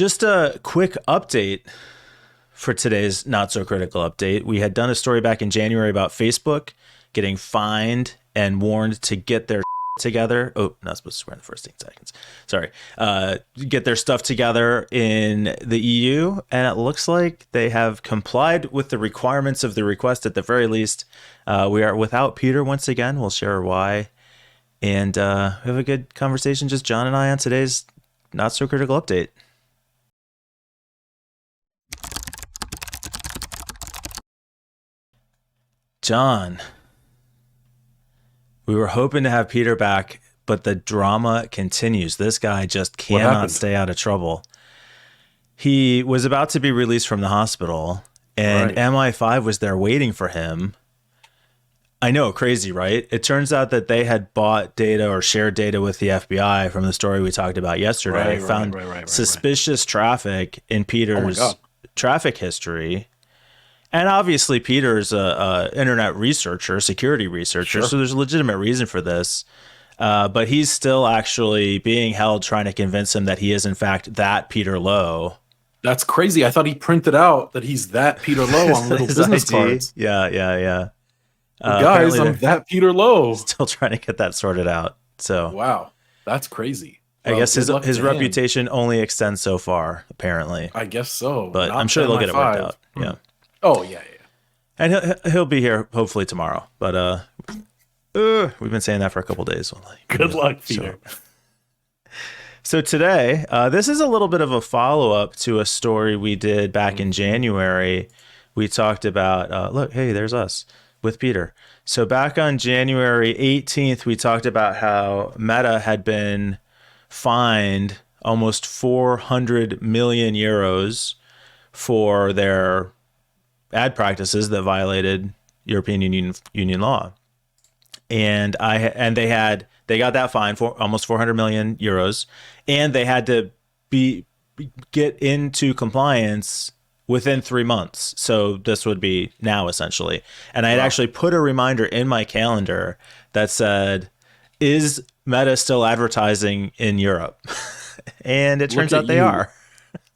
Just a quick update for today's Not So Critical update. We had done a story back in January about Facebook getting fined and warned to get their together. Oh, not supposed to swear in the first 10 seconds. Sorry. Get their stuff together in the EU. And it looks like they have complied with the requirements of the request at the very least. We are without Peter once again. We'll share why. And we have a good conversation, just John and I, on today's Not So Critical update. John, we were hoping to have Peter back, but the drama continues. This guy just cannot stay out of trouble. He was about to be released from the hospital, and MI5 was there waiting for him. I know, crazy, right? It turns out that they had bought data or shared data with the FBI from the story we talked about yesterday. Found suspicious traffic in Peter's traffic history. And obviously, Peter's a internet researcher, security researcher, so there's a legitimate reason for this. But he's still actually being held, trying to convince him that he is, in fact, that Peter Lowe. That's crazy. I thought he printed out that he's that Peter Lowe on little business cards. Yeah. Guys, I'm that Peter Lowe. Still trying to get that sorted out. So wow, that's crazy. I guess his reputation only extends so far, apparently. I guess so. But I'm sure they'll get it worked out. Yeah. Oh, yeah. And he'll be here hopefully tomorrow. But we've been saying that for a couple days. Good luck, Peter. So today, this is a little bit of a follow-up to a story we did back in January. We talked about, look, hey, there's us with Peter. So back on January 18th, we talked about how Meta had been fined almost 400 million euros for their ad practices that violated European Union law. And they got that fine for almost 400 million euros, and they had to get into compliance within 3 months. So this would be now, essentially. And I had actually put a reminder in my calendar that said, is Meta still advertising in Europe? And it turns out they are.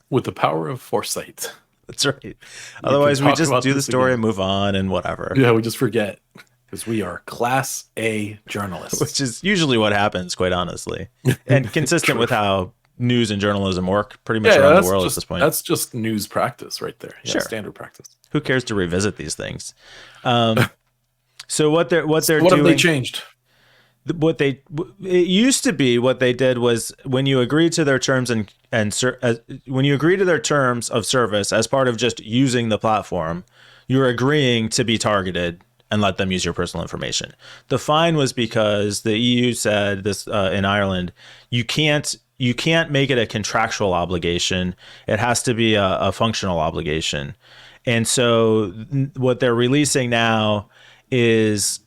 With the power of foresight. That's right. Otherwise, we just do the story and move on and whatever. Yeah, we just forget. Because we are Class A journalists. Which is usually what happens, quite honestly. And consistent with how news and journalism work pretty much around the world at this point. That's just news practice right there. Yeah, standard practice. Who cares to revisit these things? So what they're what doing... have they changed? It used to be what they did was when you agree to their terms when you agree to their terms of service as part of just using the platform, you're agreeing to be targeted and let them use your personal information. The fine was because the EU said this in Ireland, you can't make it a contractual obligation. It has to be a functional obligation. And so what they're releasing now is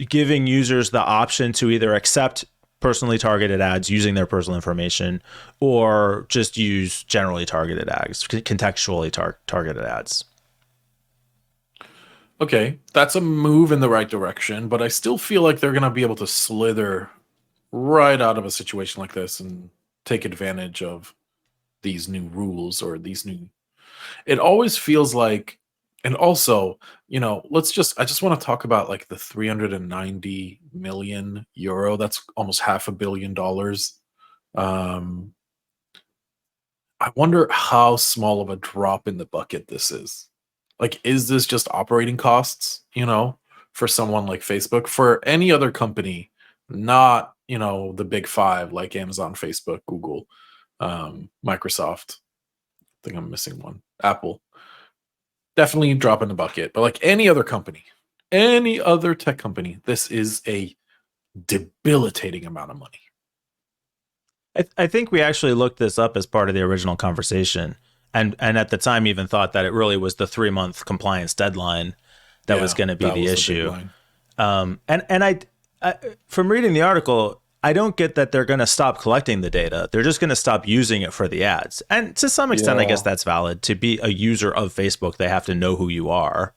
giving users the option to either accept personally targeted ads using their personal information or just use generally targeted ads, contextually targeted ads. Okay, that's a move in the right direction, but I still feel like they're going to be able to slither right out of a situation like this and take advantage of these new rules or these new... It always feels like, and also, I just want to talk about like the 390 million euro. That's almost $500 million. I wonder how small of a drop in the bucket this is. Like, is this just operating costs, for someone like Facebook? For any other company, not, the big five like Amazon, Facebook, Google, Microsoft. I think I'm missing one. Apple. Definitely drop in the bucket. But like any other company, any other tech company, this is a debilitating amount of money. I think we actually looked this up as part of the original conversation. And at the time even thought that it really was the 3-month compliance deadline that was going to be the issue. And I from reading the article, I don't get that they're going to stop collecting the data. They're just going to stop using it for the ads. And to some extent, I guess that's valid. To be a user of Facebook, they have to know who you are.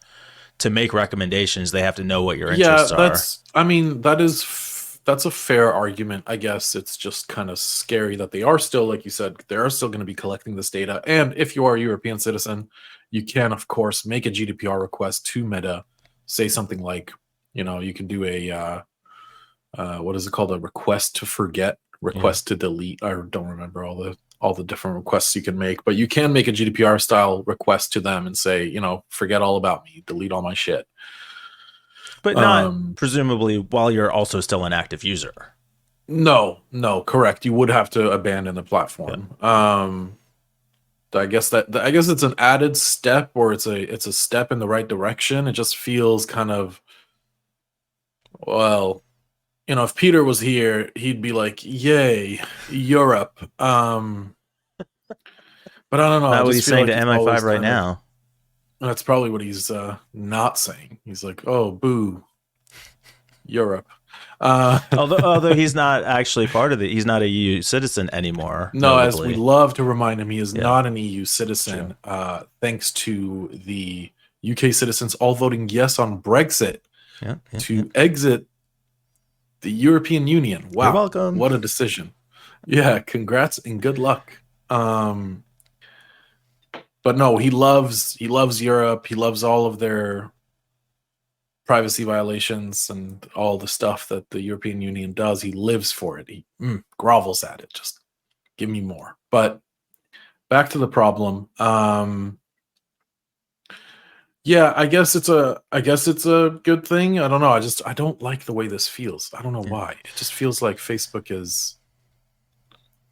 To make recommendations, they have to know what your interests are. I mean, that is that's a fair argument. I guess it's just kind of scary that they are still, like you said, they are still going to be collecting this data. And if you are a European citizen, you can, of course, make a GDPR request to Meta. Say something like, you can do a what is it called? A request to forget, Yeah. request to delete. I don't remember all the different requests you can make, but you can make a GDPR style request to them and say, forget all about me, delete all my shit. But not Um, presumably while you're also still an active user. no, no, correct. You would have to abandon the Yeah. platform. I guess it's an added step, or it's a step in the right direction. It just feels kind of, well, if Peter was here, he'd be like, "Yay, Europe." But I don't know. I Not what just he's feel saying like to he's always MI5 right kind of. now. That's probably what he's not saying. He's like, "Oh, boo, Europe." Uh, Although he's not actually part of the, he's not a EU citizen anymore, no, as we notably. love to remind him, he is Yeah, not an EU true. citizen. Thanks to the UK citizens all voting yes on Brexit Yeah, yeah, yeah. to exit the European Union. You're Wow, welcome. what a decision! Yeah, congrats and good luck. Um, but no, he loves Europe. He loves all of their privacy violations and all the stuff that the European Union does. He lives for it. He grovels at it. Just give me more. But back to the problem. Yeah, I guess it's a good thing. I don't know. I don't like the way this feels. I don't know Yeah. why. It just feels like Facebook is,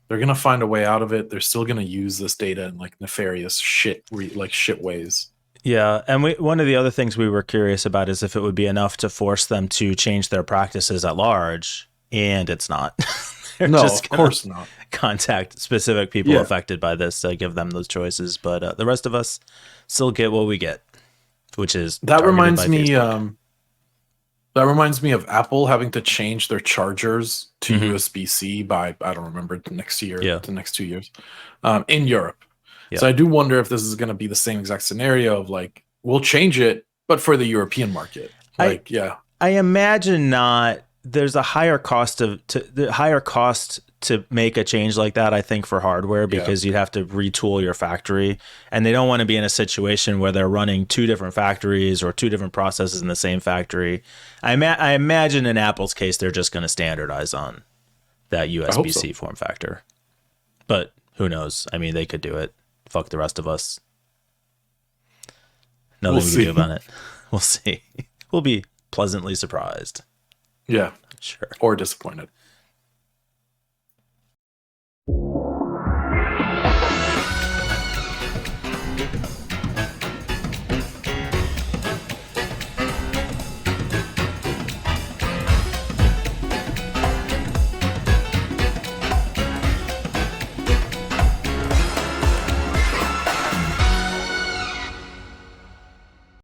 they're gonna find a way out of it. They're still gonna use this data in like nefarious shit, like shit ways. Yeah, and one of the other things we were curious about is if it would be enough to force them to change their practices at large, and it's not. They're No, just of gonna course not. contact specific people Yeah, affected by this to give them those choices, but the rest of us still get what we get, which is that targeted reminds by me. Facebook. That reminds me of Apple having to change their chargers to Hmm. USB-C by, I don't remember, next year, Yeah, the next 2 years, in Europe. yeah. So I do wonder if this is going to be the same exact scenario of like, we'll change it, but for the European market. I Like, yeah, I imagine not. There's a higher cost the higher cost to make a change like that. I think for hardware yeah, because you'd have to retool your factory, and they don't want to be in a situation where they're running two different factories or two different processes in the same factory. I imagine in Apple's case they're just going to standardize on that I hope USB so. C form factor, but who knows? I mean, they could do it. Fuck the rest of us. We'll Nothing we can do see. about it. We'll see. We'll be pleasantly surprised. Yeah, Sure. or disappointed.